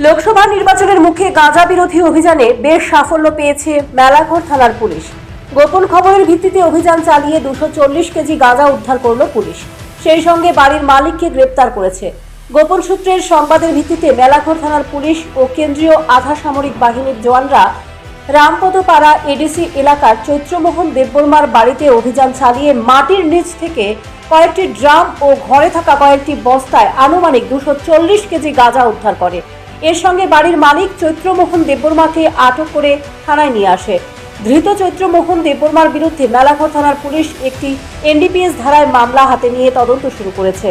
লোকসভা নির্বাচনের মুখে গাঁজা বিরোধী অভিযানে বেশ সাফল্য পেয়েছে মেলাঘর থানার পুলিশ। গোপন খবরের ভিত্তিতে অভিযান চালিয়ে 240 কেজি গাঁজা উদ্ধার করল পুলিশ। সেই সঙ্গে বাড়ির মালিককে গ্রেপ্তার করেছে। গোপন সূত্রের সংবাদের ভিত্তিতে মেলাঘর থানার পুলিশ ও কেন্দ্রীয় আধা সামরিক বাহিনীর জওয়ানরা রামপদপাড়া এডিসি এলাকার চৈত্রমোহন দেববর্মার বাড়িতে অভিযান চালিয়ে মাটির নিচ থেকে কয়েকটি ড্রাম ও ঘরে থাকা কয়েকটি বস্তায় আনুমানিক 240 কেজি গাঁজা উদ্ধার করে। এর সঙ্গে বাড়ির মালিক চৈত্রমোহন দেববর্মাকে আটক করে থানায় নিয়ে আসে। ধৃত চৈত্রমোহন দেববর্মার বিরুদ্ধে মেলাঘর থানার পুলিশ একটি এনডিপিএস ধারায় মামলা হাতে নিয়ে তদন্ত শুরু করেছে।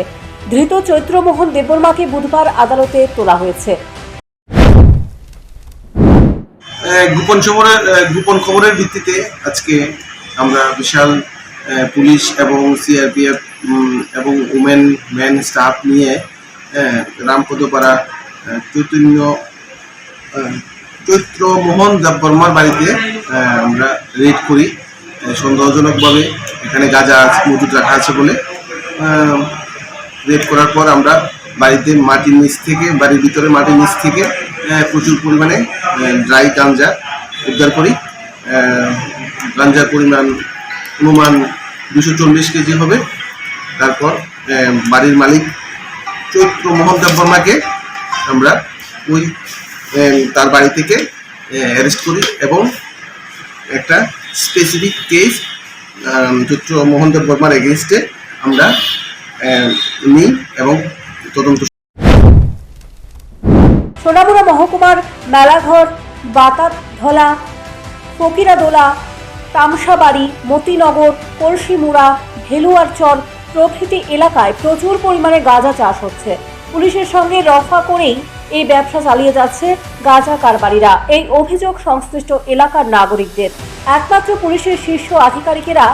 ধৃত চৈত্রমোহন দেববর্মাকে বুধবার আদালতে তোলা হয়েছে। গোপন খবরের ভিত্তিতে আজকে আমরা বিশাল পুলিশ এবং সিআরপিএফ এবং উমেন ম্যান স্টাফ নিয়ে রামপদপাড়া চৈত্রমোহন দেববর্মার বাড়িতে আমরা রেড করি। সন্দেহজনকভাবে এখানে গাঁজা মজুদ রাখা আছে বলে রেড করার পর আমরা বাড়ির ভিতরে মাটির নিচ থেকে প্রচুর পরিমাণে ড্রাই গাঁজা উদ্ধার করি। গাঁজার পরিমাণ অনুমান 240 কেজি হবে। তারপর বাড়ির মালিক চৈত্রমোহন দেববর্মাকে আমরা তার বাড়ি থেকে অ্যারেস্ট করি এবং একটা স্পেসিফিক কেস চৈত্রমোহন দেববর্মার এগেনস্টে আমরা নিই এবং তদন্ত। সোনামুড়া মহকুমার মেলাঘর, বাতাতধলা, ফকিরাদোলা, তামসাবাড়ি, মতিনগর, কলসিমুড়া, ভেলুয়ারচর প্রভৃতি এলাকায় প্রচুর পরিমাণে গাঁজা চাষ হচ্ছে। পুলিশের সঙ্গে রফা করেই এই ব্যবসা চালিয়ে যাচ্ছে গাঁজা কারবারিরা। এই অভিযোগ সংশ্লিষ্ট এলাকার নাগরিকদের। একমাত্র পুলিশের শীর্ষ আধিকারিকেরা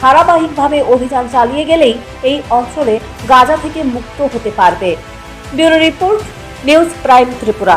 ধারাবাহিকভাবে অভিযান চালিয়ে গেলেই এই অঞ্চলে গাঁজা থেকে মুক্ত হতে পারবে। Bureau report, news prime Tripura.